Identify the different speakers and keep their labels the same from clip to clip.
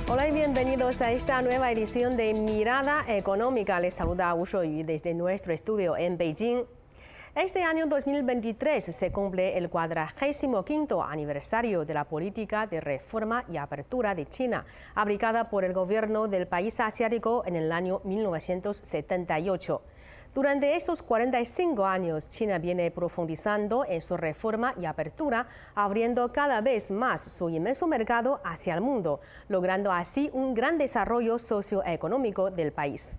Speaker 1: Hola y bienvenidos a esta nueva edición de Mirada Económica. Les saluda Wu Shuoyu desde nuestro estudio en Beijing. Este año 2023 se cumple el 45º aniversario de la política de reforma y apertura de China, aplicada por el gobierno del país asiático en el año 1978. Durante estos 45 años, China viene profundizando en su reforma y apertura, abriendo cada vez más su inmenso mercado hacia el mundo, logrando así un gran desarrollo socioeconómico del país.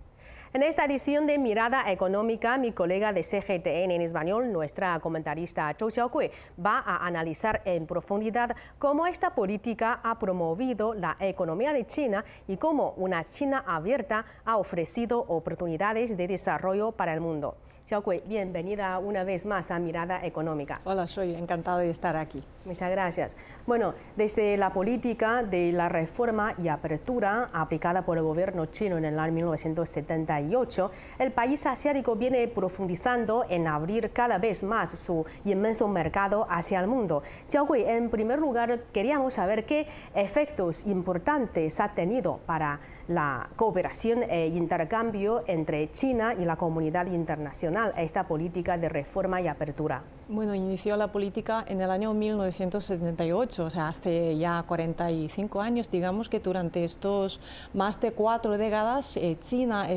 Speaker 1: En esta edición de Mirada Económica, mi colega de CGTN en español, nuestra comentarista Zhou Xiaokui, va a analizar en profundidad cómo esta política ha promovido la economía de China y cómo una China abierta ha ofrecido oportunidades de desarrollo para el mundo. Xiaokui, bienvenida una vez más a Mirada Económica.
Speaker 2: Hola, soy encantada de estar aquí.
Speaker 1: Muchas gracias. Bueno, desde la política de la reforma y apertura aplicada por el gobierno chino en el año 1978, el país asiático viene profundizando en abrir cada vez más su inmenso mercado hacia el mundo. Xiaokui, en primer lugar, queríamos saber qué efectos importantes ha tenido para la cooperación e intercambio entre China y la comunidad internacional esta política de reforma y apertura.
Speaker 2: Bueno, inició la política en el año 1978, o sea, hace ya 45 años. Digamos que durante estos más de 4 décadas China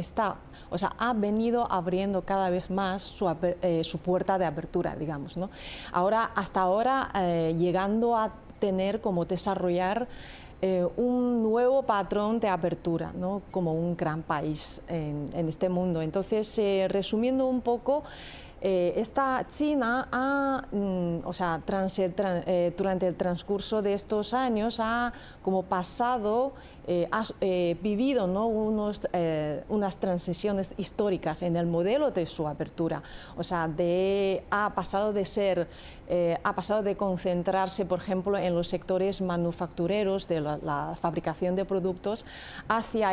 Speaker 2: ha venido abriendo cada vez más su puerta de apertura, digamos, ¿no? Hasta ahora, llegando a tener como desarrollar un nuevo patrón de apertura, ¿no? Como un gran país en este mundo. Entonces, resumiendo un poco, esta China durante el transcurso de estos años ha como pasado, ha vivido, ¿no? unas transiciones históricas en el modelo de su apertura. O sea, ha pasado de concentrarse, por ejemplo, en los sectores manufactureros de la fabricación de productos, hacia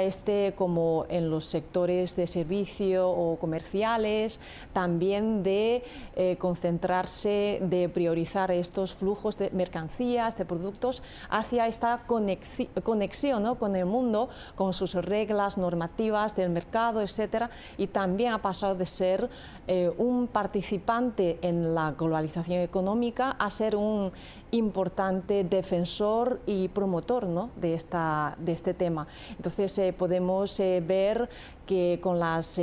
Speaker 2: como en los sectores de servicio o comerciales, también de concentrarse, de priorizar estos flujos de mercancías, de productos, hacia esta conexión, ¿no? con el mundo, con sus reglas normativas del mercado, etcétera, y también ha pasado de ser un participante en la globalización económica a ser un importante defensor y promotor, ¿no? de este tema. Entonces podemos ver que con las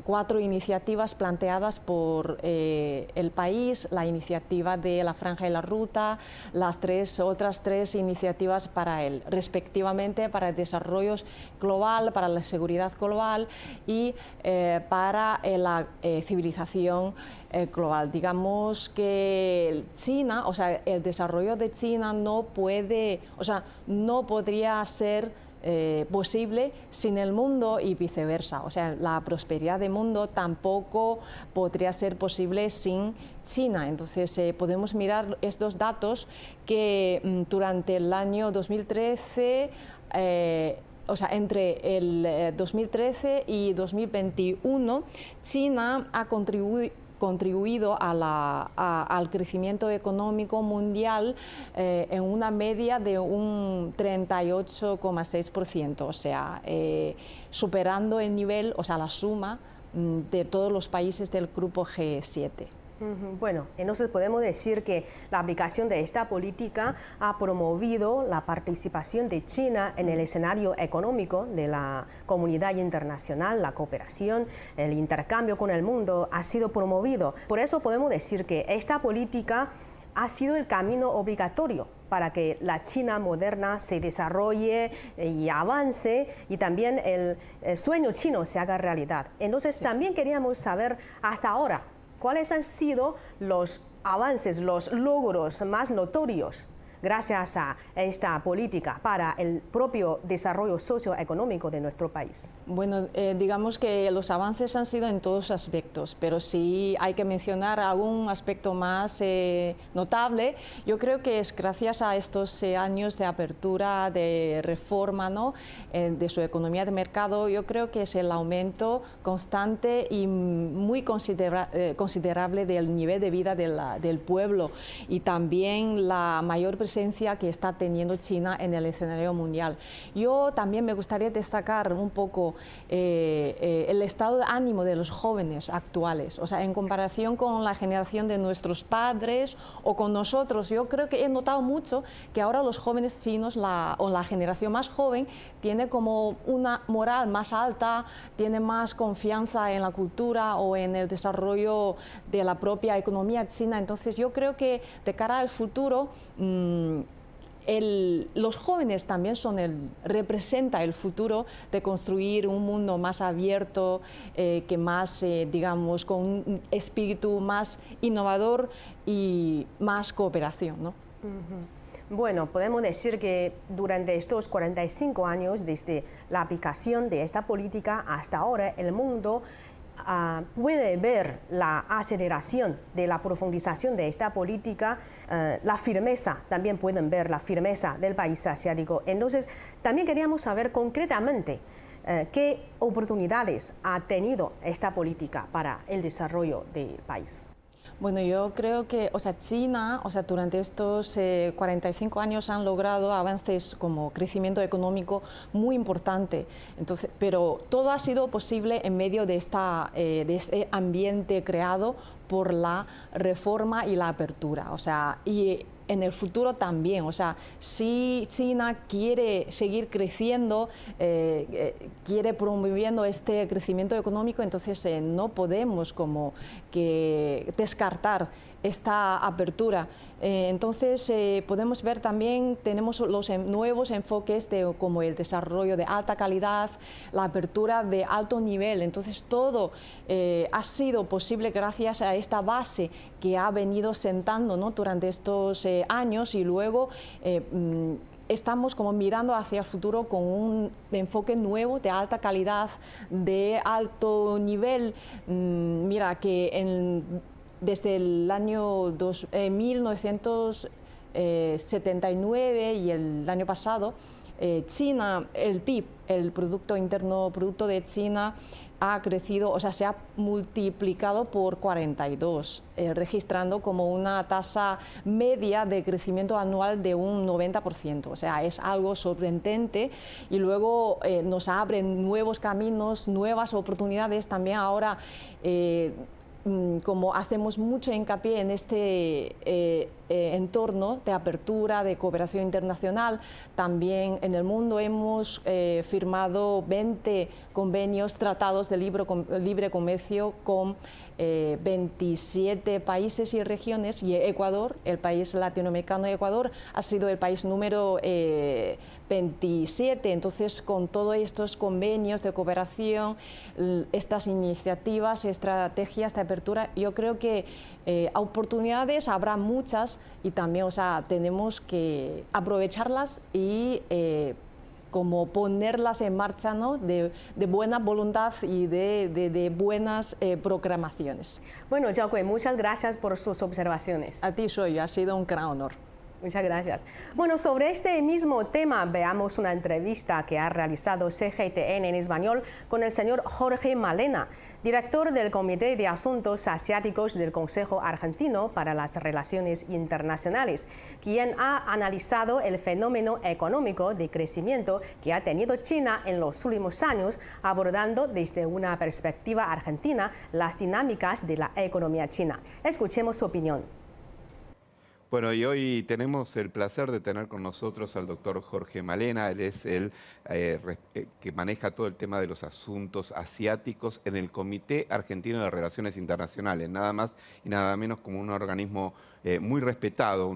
Speaker 2: 4 iniciativas planteadas por el país, la iniciativa de la Franja y la Ruta, las otras 3 iniciativas respectivamente para el desarrollo global, para la seguridad global y para la civilización global. Digamos que China, el desarrollo de China no podría ser posible sin el mundo y viceversa. O sea, la prosperidad del mundo tampoco podría ser posible sin China. Entonces, podemos mirar estos datos que durante el año 2013, entre el 2013 y 2021, China ha contribuido al crecimiento económico mundial en una media de un 38,6%, o sea, superando el nivel, la suma de todos los países del grupo G7.
Speaker 1: Bueno, entonces podemos decir que la aplicación de esta política ha promovido la participación de China en el escenario económico de la comunidad internacional, la cooperación, el intercambio con el mundo ha sido promovido. Por eso podemos decir que esta política ha sido el camino obligatorio para que la China moderna se desarrolle y avance y también el sueño chino se haga realidad. Entonces también queríamos saber hasta ahora cuáles han sido los avances, los logros más notorios gracias a esta política para el propio desarrollo socioeconómico de nuestro país?
Speaker 2: Bueno, digamos que los avances han sido en todos aspectos, pero sí hay que mencionar algún aspecto más notable. Yo creo que es gracias a estos años de apertura, de reforma, ¿no? De su economía de mercado. Yo creo que es el aumento constante y muy considerable del nivel de vida del pueblo, y también la mayor presencia presencia que está teniendo China en el escenario mundial. Yo también me gustaría destacar un poco el estado de ánimo de los jóvenes actuales, o sea, en comparación con la generación de nuestros padres o con nosotros. Yo creo que he notado mucho que ahora los jóvenes chinos o la generación más joven tiene como una moral más alta, tiene más confianza en la cultura o en el desarrollo de la propia economía china. Entonces yo creo que de cara al futuro los jóvenes también representa el futuro de construir un mundo más abierto, que más, digamos, con un espíritu más innovador y más cooperación, ¿no?
Speaker 1: Bueno, podemos decir que durante estos 45 años, desde la aplicación de esta política hasta ahora, el mundo puede ver la aceleración de la profundización de esta política, la firmeza, también pueden ver la firmeza del país asiático. Entonces, también queríamos saber concretamente qué oportunidades ha tenido esta política para el desarrollo del país.
Speaker 2: Bueno, yo creo que, China, durante estos 45 años han logrado avances como crecimiento económico muy importante. Entonces, pero todo ha sido posible en medio de este ambiente creado por la reforma y la apertura. Y en el futuro también, si China quiere seguir creciendo, quiere promoviendo este crecimiento económico, entonces no podemos como que descartar esta apertura. Entonces podemos ver también, tenemos los nuevos enfoques como el desarrollo de alta calidad, la apertura de alto nivel. Entonces todo ha sido posible gracias a esta base que ha venido sentando, ¿no?, durante estos años, y luego estamos como mirando hacia el futuro con un enfoque nuevo de alta calidad, de alto nivel. Mira que desde el año 1979 y el año pasado, China, el PIB, el Producto Interno Bruto de China, ha crecido, se ha multiplicado por 42, registrando como una tasa media de crecimiento anual de un 90%. Es algo sorprendente, y luego nos abren nuevos caminos, nuevas oportunidades. También ahora, como hacemos mucho hincapié en este entorno de apertura, de cooperación internacional, también en el mundo hemos firmado 20 convenios, tratados de libre comercio con 27 países y regiones, y Ecuador, el país latinoamericano de Ecuador, ha sido el país número 27. Entonces, con todos estos convenios de cooperación, estas iniciativas, estrategias de apertura, yo creo que oportunidades habrá muchas, y también tenemos que aprovecharlas y como ponerlas en marcha, ¿no?, de buena voluntad y de buenas programaciones.
Speaker 1: Bueno, Zhao Kui, muchas gracias por sus observaciones.
Speaker 2: A ti, Soy, ha sido un gran honor.
Speaker 1: Muchas gracias. Bueno, sobre este mismo tema, veamos una entrevista que ha realizado CGTN en español con el señor Jorge Malena, director del Comité de Asuntos Asiáticos del Consejo Argentino para las Relaciones Internacionales, quien ha analizado el fenómeno económico de crecimiento que ha tenido China en los últimos años, abordando desde una perspectiva argentina las dinámicas de la economía china. Escuchemos su opinión.
Speaker 3: Bueno, y hoy tenemos el placer de tener con nosotros al doctor Jorge Malena. Él es el que maneja todo el tema de los asuntos asiáticos en el Comité Argentino de Relaciones Internacionales, nada más y nada menos como un organismo muy respetado,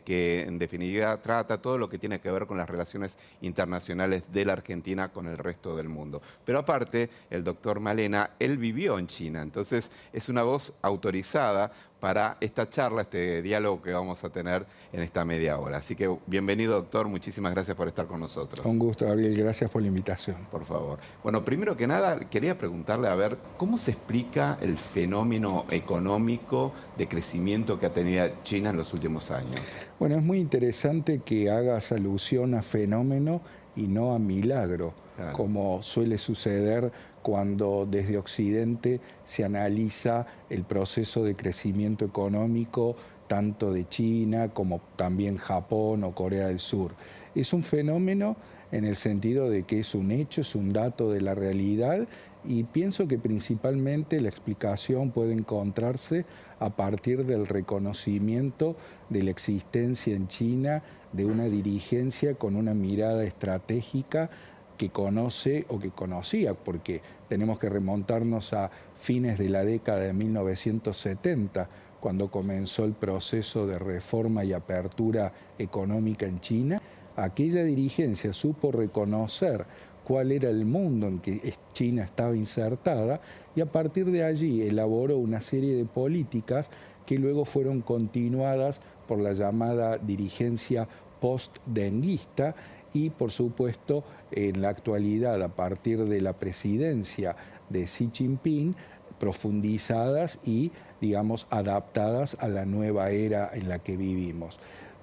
Speaker 3: que en definitiva trata todo lo que tiene que ver con las relaciones internacionales de la Argentina con el resto del mundo. Pero aparte, el doctor Malena, él vivió en China, entonces es una voz autorizada para esta charla, este diálogo que vamos a tener en esta media hora. Así que bienvenido, doctor, muchísimas gracias por estar con nosotros.
Speaker 4: Un gusto, Gabriel, gracias por la invitación.
Speaker 3: Por favor. Bueno, primero que nada, quería preguntarle, a ver, ¿cómo se explica el fenómeno económico de crecimiento que ha tenido China en los últimos años?
Speaker 4: Bueno, es muy interesante que hagas alusión a fenómeno y no a milagro, claro, como suele suceder cuando desde Occidente se analiza el proceso de crecimiento económico tanto de China como también Japón o Corea del Sur. Es un fenómeno en el sentido de que es un hecho, es un dato de la realidad, y pienso que principalmente la explicación puede encontrarse a partir del reconocimiento de la existencia en China de una dirigencia con una mirada estratégica que conoce o que conocía, porque tenemos que remontarnos a fines de la década de 1970, cuando comenzó el proceso de reforma y apertura económica en China. Aquella dirigencia supo reconocer cuál era el mundo en que China estaba insertada y a partir de allí elaboró una serie de políticas que luego fueron continuadas por la llamada dirigencia post-denguista y, por supuesto, en la actualidad, a partir de la presidencia de Xi Jinping, profundizadas y, digamos, adaptadas a la nueva era en la que vivimos.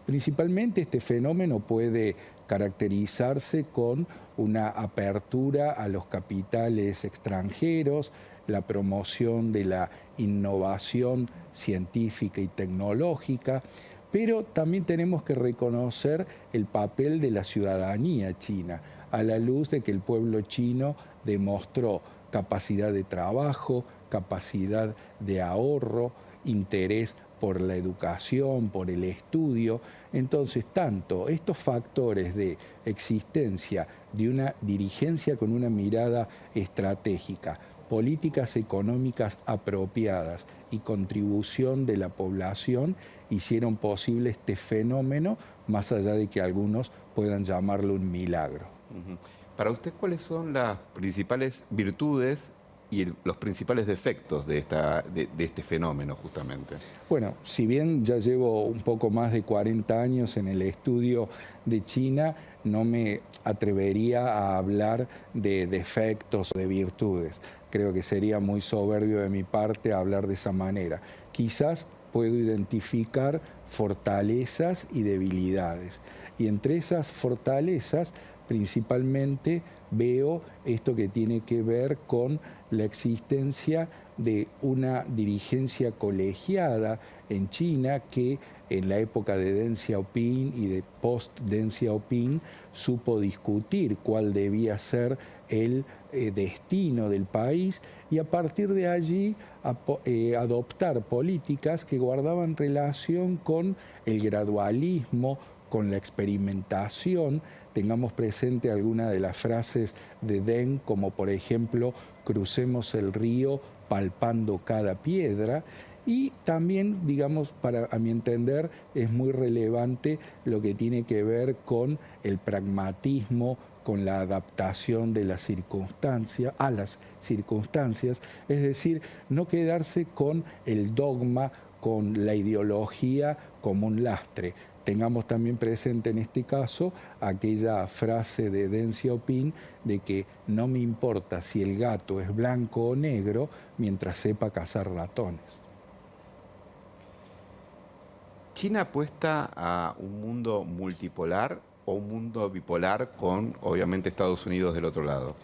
Speaker 4: Principalmente este fenómeno puede caracterizarse con una apertura a los capitales extranjeros, la promoción de la innovación científica y tecnológica, pero también tenemos que reconocer el papel de la ciudadanía china, a la luz de que el pueblo chino demostró capacidad de trabajo, capacidad de ahorro, interés por la educación, por el estudio. Entonces, tanto estos factores de existencia de una dirigencia con una mirada estratégica, políticas económicas apropiadas y contribución de la población hicieron posible este fenómeno, más allá de que algunos puedan llamarlo un milagro.
Speaker 3: Para usted, ¿cuáles son las principales virtudes y los principales defectos de este fenómeno, justamente?
Speaker 4: Bueno, si bien ya llevo un poco más de 40 años en el estudio de China, no me atrevería a hablar de defectos o de virtudes. Creo que sería muy soberbio de mi parte hablar de esa manera. Quizás puedo identificar fortalezas y debilidades. Y entre esas fortalezas, principalmente veo esto que tiene que ver con la existencia de una dirigencia colegiada en China que en la época de Deng Xiaoping y de post-Deng Xiaoping supo discutir cuál debía ser el destino del país y a partir de allí adoptar políticas que guardaban relación con el gradualismo, con la experimentación. Tengamos presente alguna de las frases de Deng, como por ejemplo, crucemos el río palpando cada piedra. Y también, digamos, a mi entender, es muy relevante lo que tiene que ver con el pragmatismo, con la adaptación de las circunstancias, a las circunstancias, es decir, no quedarse con el dogma, con la ideología como un lastre. Tengamos también presente en este caso aquella frase de Deng Xiaoping de que no me importa si el gato es blanco o negro mientras sepa cazar ratones.
Speaker 3: ¿China apuesta a un mundo multipolar o un mundo bipolar con, obviamente, Estados Unidos del otro lado?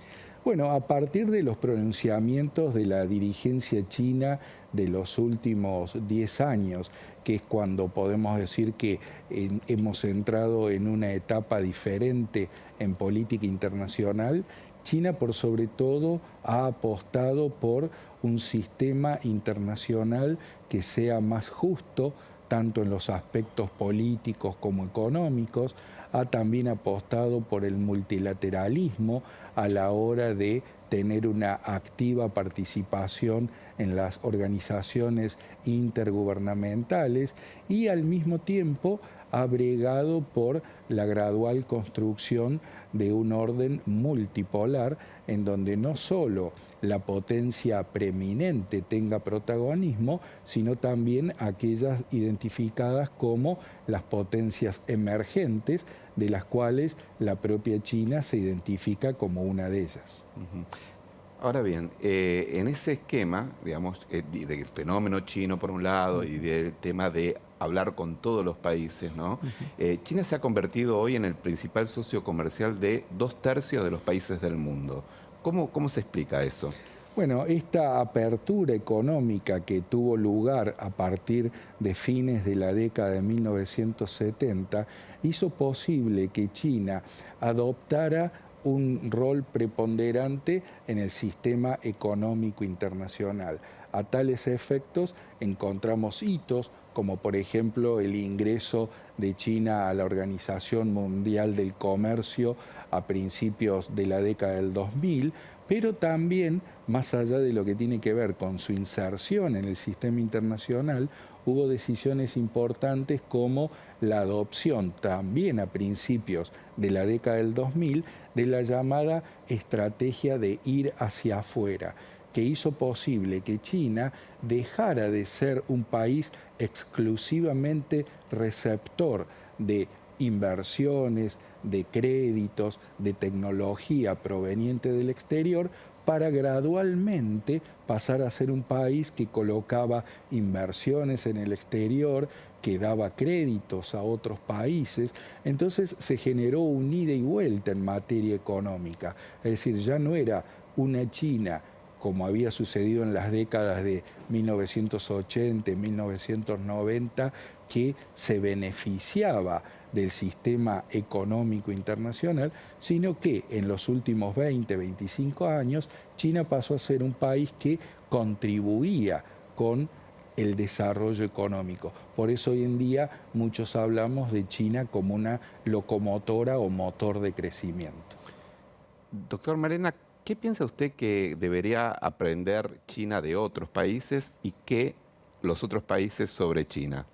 Speaker 4: Bueno, a partir de los pronunciamientos de la dirigencia china de los últimos 10 años, que es cuando podemos decir que hemos entrado en una etapa diferente en política internacional, China por sobre todo ha apostado por un sistema internacional que sea más justo, tanto en los aspectos políticos como económicos. Ha también apostado por el multilateralismo a la hora de tener una activa participación en las organizaciones intergubernamentales y al mismo tiempo ha bregado por la gradual construcción de un orden multipolar en donde no solo la potencia preeminente tenga protagonismo, sino también aquellas identificadas como las potencias emergentes, de las cuales la propia China se identifica como una de ellas.
Speaker 3: Ahora bien, en ese esquema, digamos, del fenómeno chino por un lado y del tema de hablar con todos los países, ¿no? China se ha convertido hoy en el principal socio comercial de 2/3 de los países del mundo. ¿Cómo se explica eso?
Speaker 4: Bueno, esta apertura económica que tuvo lugar a partir de fines de la década de 1970 hizo posible que China adoptara un rol preponderante en el sistema económico internacional. A tales efectos encontramos hitos como por ejemplo el ingreso de China a la Organización Mundial del Comercio a principios de la década del 2000, pero también, más allá de lo que tiene que ver con su inserción en el sistema internacional, hubo decisiones importantes como la adopción también a principios de la década del 2000 de la llamada estrategia de ir hacia afuera, que hizo posible que China dejara de ser un país exclusivamente receptor de inversiones, de créditos, de tecnología proveniente del exterior, para gradualmente pasar a ser un país que colocaba inversiones en el exterior, que daba créditos a otros países. Entonces se generó un ida y vuelta en materia económica. Es decir, ya no era una China como había sucedido en las décadas de 1980 y 1990, que se beneficiaba del sistema económico internacional, sino que en los últimos 20, 25 años, China pasó a ser un país que contribuía con el desarrollo económico. Por eso hoy en día muchos hablamos de China como una locomotora o motor de crecimiento.
Speaker 3: Doctor Malena, ¿qué piensa usted que debería aprender China de otros países y qué los otros países sobre China?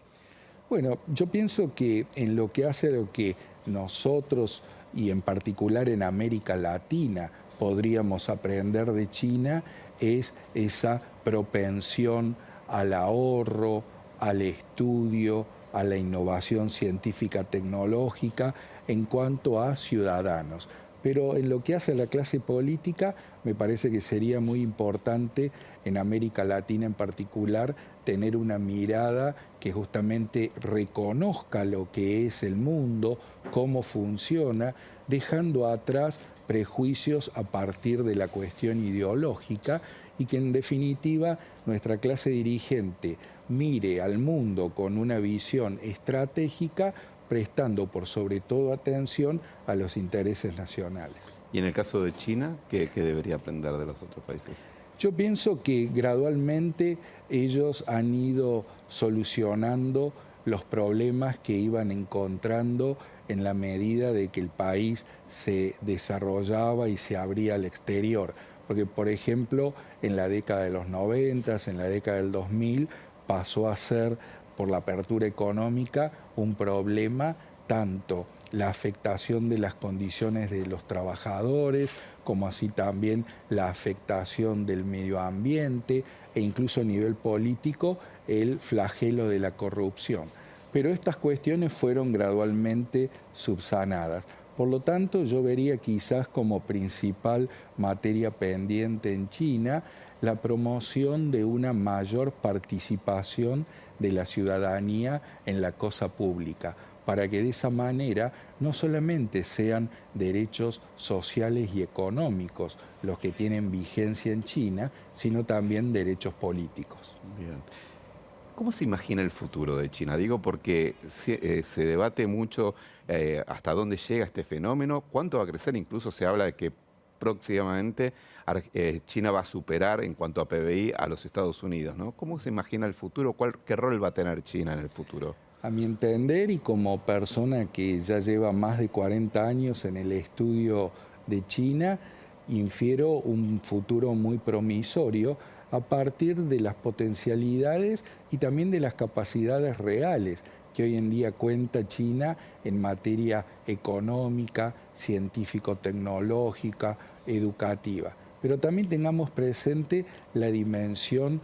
Speaker 4: Bueno, yo pienso que en lo que hace a lo que nosotros, y en particular en América Latina, podríamos aprender de China, es esa propensión al ahorro, al estudio, a la innovación científica tecnológica en cuanto a ciudadanos. Pero en lo que hace a la clase política, me parece que sería muy importante, en América Latina en particular, tener una mirada que justamente reconozca lo que es el mundo, cómo funciona, dejando atrás prejuicios a partir de la cuestión ideológica, y que en definitiva nuestra clase dirigente mire al mundo con una visión estratégica, prestando por sobre todo atención a los intereses nacionales.
Speaker 3: Y en el caso de China, ¿qué debería aprender de los otros países?
Speaker 4: Yo pienso que gradualmente ellos han ido solucionando los problemas que iban encontrando en la medida de que el país se desarrollaba y se abría al exterior. Porque, por ejemplo, en la década de los 90, en la década del 2000, pasó a ser, por la apertura económica, un problema tanto la afectación de las condiciones de los trabajadores, como así también la afectación del medio ambiente e incluso a nivel político el flagelo de la corrupción. Pero estas cuestiones fueron gradualmente subsanadas. Por lo tanto, yo vería quizás como principal materia pendiente en China la promoción de una mayor participación de la ciudadanía en la cosa pública, para que de esa manera no solamente sean derechos sociales y económicos los que tienen vigencia en China, sino también derechos políticos.
Speaker 3: Bien. ¿Cómo se imagina el futuro de China? Digo porque se debate mucho hasta dónde llega este fenómeno, cuánto va a crecer, incluso se habla de que próximamente China va a superar en cuanto a PBI a los Estados Unidos, ¿no? ¿Cómo se imagina el futuro? ¿Qué rol va a tener China en el futuro?
Speaker 4: A mi entender, y como persona que ya lleva más de 40 años en el estudio de China, infiero un futuro muy promisorio a partir de las potencialidades y también de las capacidades reales que hoy en día cuenta China en materia económica, científico-tecnológica, educativa. Pero también tengamos presente la dimensión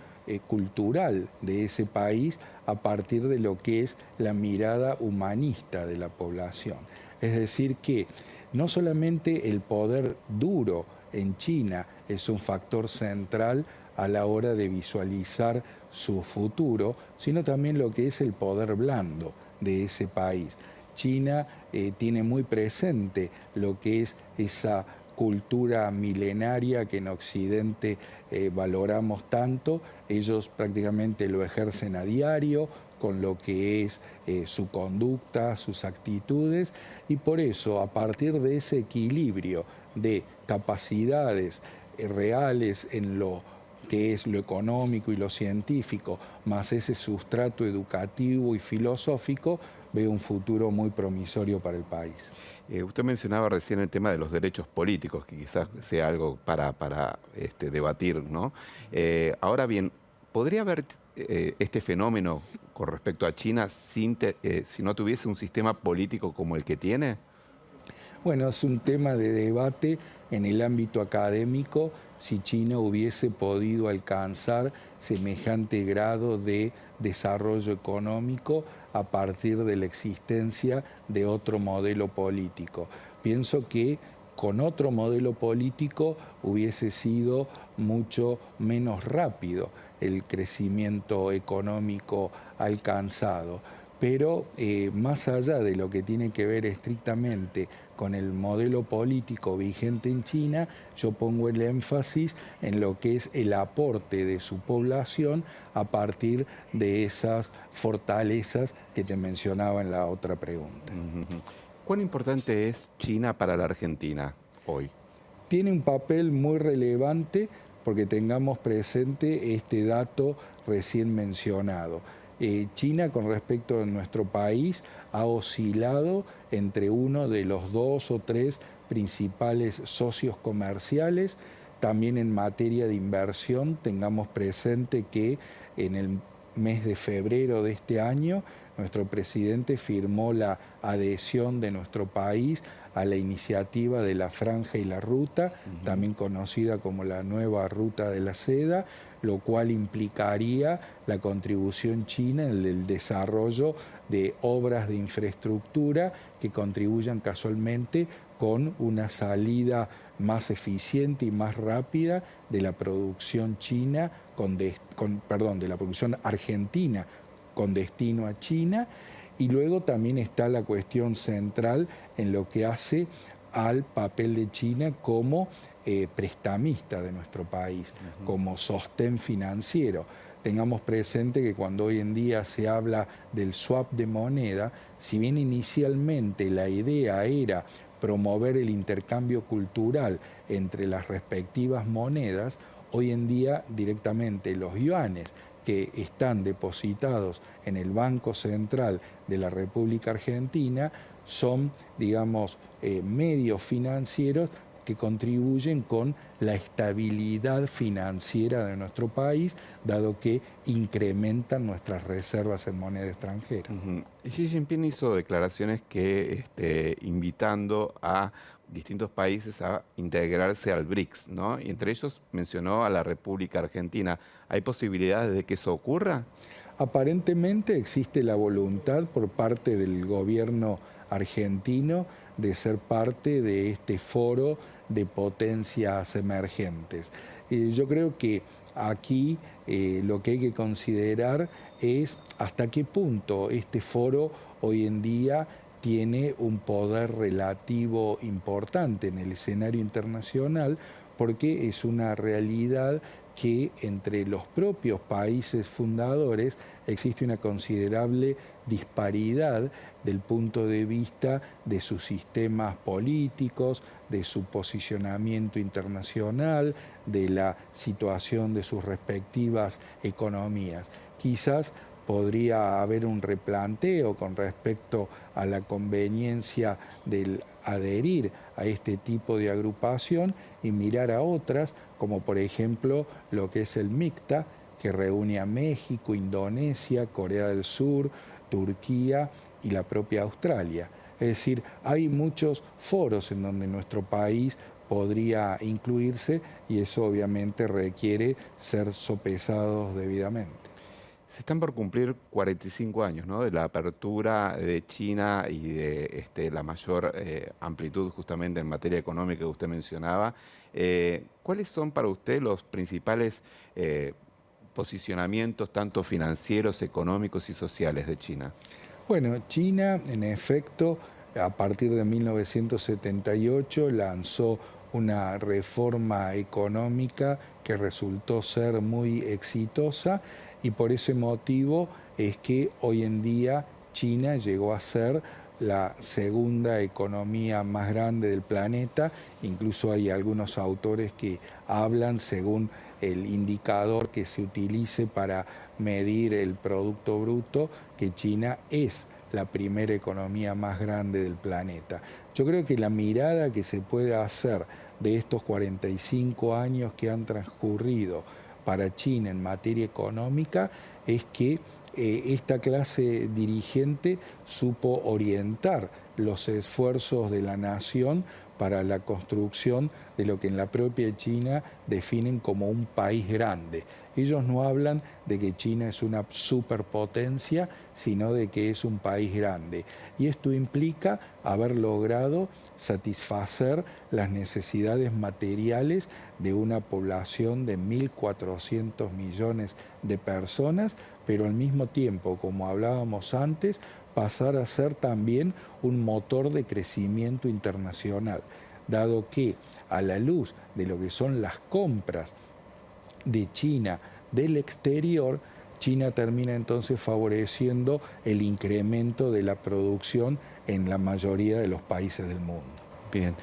Speaker 4: cultural de ese país a partir de lo que es la mirada humanista de la población. Es decir, que no solamente el poder duro en China es un factor central a la hora de visualizar su futuro, sino también lo que es el poder blando de ese país. China tiene muy presente lo que es esa cultura milenaria que en Occidente valoramos tanto, ellos prácticamente lo ejercen a diario con lo que es su conducta, sus actitudes, y por eso a partir de ese equilibrio de capacidades reales en lo que es lo económico y lo científico, más ese sustrato educativo y filosófico, veo un futuro muy promisorio para el país.
Speaker 3: Usted mencionaba recién el tema de los derechos políticos, que quizás sea algo para debatir, ¿no? Ahora bien, ¿podría haber este fenómeno con respecto a China si no tuviese un sistema político como el que tiene?
Speaker 4: Bueno, es un tema de debate en el ámbito académico si China hubiese podido alcanzar semejante grado de desarrollo económico a partir de la existencia de otro modelo político. Pienso que con otro modelo político hubiese sido mucho menos rápido el crecimiento económico alcanzado. Pero más allá de lo que tiene que ver estrictamente con el modelo político vigente en China, yo pongo el énfasis en lo que es el aporte de su población a partir de esas fortalezas que te mencionaba en la otra pregunta.
Speaker 3: ¿Cuán importante es China para la Argentina hoy?
Speaker 4: Tiene un papel muy relevante porque tengamos presente este dato recién mencionado. China, con respecto a nuestro país, ha oscilado entre uno de los 2 o 3 principales socios comerciales. También en materia de inversión, tengamos presente que en el mes de febrero de este año, nuestro presidente firmó la adhesión de nuestro país a la iniciativa de la Franja y la Ruta, también conocida como la Nueva Ruta de la Seda, lo cual implicaría la contribución china en el desarrollo de obras de infraestructura que contribuyan casualmente con una salida más eficiente y más rápida de la producción china, de la producción argentina con destino a China. Y luego también está la cuestión central en lo que hace al papel de China como prestamista de nuestro país, como sostén financiero. Tengamos presente que cuando hoy en día se habla del swap de moneda, si bien inicialmente la idea era promover el intercambio cultural entre las respectivas monedas, hoy en día directamente los yuanes que están depositados en el Banco Central de la República Argentina son, digamos, medios financieros que contribuyen con la estabilidad financiera de nuestro país, dado que incrementan nuestras reservas en moneda extranjera.
Speaker 3: Xi Jinping hizo declaraciones que invitando a distintos países a integrarse al BRICS, ¿no? Y entre ellos mencionó a la República Argentina. ¿Hay posibilidades de que eso ocurra?
Speaker 4: Aparentemente existe la voluntad por parte del gobierno argentino de ser parte de este foro de potencias emergentes. Yo creo que aquí lo que hay que considerar es hasta qué punto este foro hoy en día tiene un poder relativo importante en el escenario internacional, porque es una realidad que entre los propios países fundadores existe una considerable disparidad del punto de vista de sus sistemas políticos, de su posicionamiento internacional, de la situación de sus respectivas economías. Quizás podría haber un replanteo con respecto a la conveniencia del adherir a este tipo de agrupación y mirar a otras, como por ejemplo lo que es el MICTA, que reúne a México, Indonesia, Corea del Sur, Turquía y la propia Australia. Es decir, hay muchos foros en donde nuestro país podría incluirse y eso obviamente requiere ser sopesados debidamente.
Speaker 3: Se están por cumplir 45 años, ¿no?, de la apertura de China y de la mayor amplitud justamente en materia económica que usted mencionaba. ¿Cuáles son para usted los principales posicionamientos, tanto financieros, económicos y sociales de China?
Speaker 4: Bueno, China, en efecto, a partir de 1978 lanzó una reforma económica que resultó ser muy exitosa y por ese motivo es que hoy en día China llegó a ser la segunda economía más grande del planeta. Incluso hay algunos autores que hablan, según el indicador que se utilice para medir el Producto Bruto, que China es la primera economía más grande del planeta. Yo creo que la mirada que se puede hacer de estos 45 años que han transcurrido para China en materia económica es que esta clase dirigente supo orientar los esfuerzos de la nación para la construcción de lo que en la propia China definen como un país grande. Ellos no hablan de que China es una superpotencia, sino de que es un país grande. Y esto implica haber logrado satisfacer las necesidades materiales de una población de 1.400 millones de personas, pero al mismo tiempo, como hablábamos antes, pasar a ser también un motor de crecimiento internacional, dado que a la luz de lo que son las compras de China del exterior, China termina entonces favoreciendo el incremento de la producción en la mayoría de los países del mundo.
Speaker 3: Bien.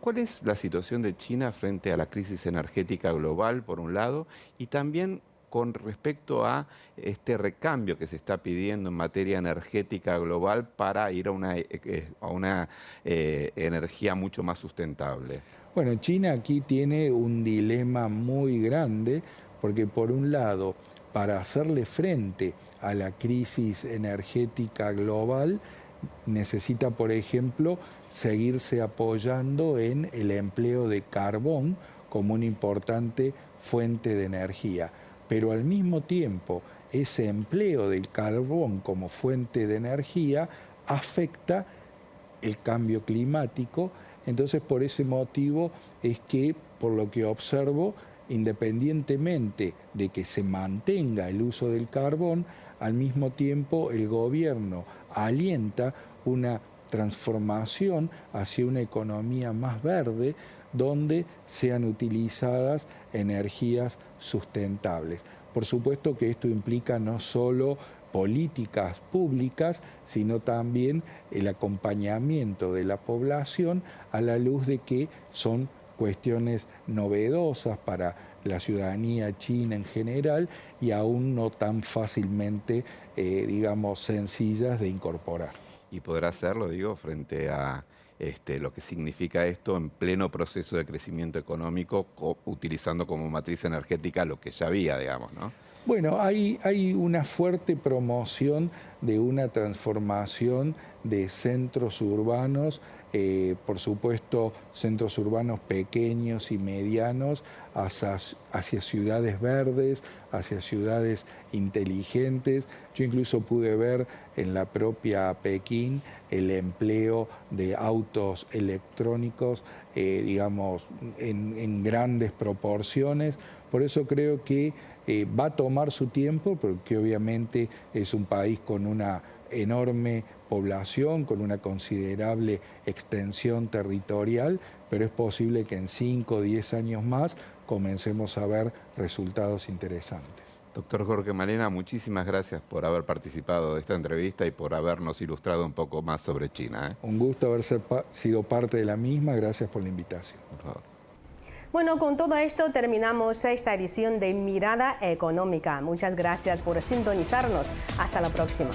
Speaker 3: ¿Cuál es la situación de China frente a la crisis energética global, por un lado, y también con respecto a este recambio que se está pidiendo en materia energética global para ir a una energía mucho más sustentable?
Speaker 4: Bueno, China aquí tiene un dilema muy grande porque por un lado, para hacerle frente a la crisis energética global, necesita, por ejemplo, seguirse apoyando en el empleo de carbón como una importante fuente de energía. Pero al mismo tiempo, ese empleo del carbón como fuente de energía afecta el cambio climático. Entonces, por ese motivo es que, por lo que observo, independientemente de que se mantenga el uso del carbón, al mismo tiempo el gobierno alienta una transformación hacia una economía más verde, donde sean utilizadas energías sustentables. Por supuesto que esto implica no solo políticas públicas, sino también el acompañamiento de la población a la luz de que son cuestiones novedosas para la ciudadanía china en general y aún no tan fácilmente, digamos, sencillas de incorporar.
Speaker 3: Y podrá hacerlo, digo, frente a lo que significa esto en pleno proceso de crecimiento económico, utilizando como matriz energética lo que ya había, digamos, ¿no?
Speaker 4: Bueno, hay una fuerte promoción de una transformación de centros urbanos, por supuesto centros urbanos pequeños y medianos, hacia ciudades verdes, hacia ciudades inteligentes. Yo incluso pude ver en la propia Pekín el empleo de autos electrónicos, digamos, en grandes proporciones. Por eso creo que va a tomar su tiempo, porque obviamente es un país con una enorme población, con una considerable extensión territorial, pero es posible que en 5 o 10 años más comencemos a ver resultados interesantes.
Speaker 3: Doctor Jorge Malena, muchísimas gracias por haber participado de esta entrevista y por habernos ilustrado un poco más sobre China.
Speaker 4: Un gusto haber sido parte de la misma. Gracias por la invitación.
Speaker 3: Por favor.
Speaker 1: Bueno, con todo esto terminamos esta edición de Mirada Económica. Muchas gracias por sintonizarnos. Hasta la próxima.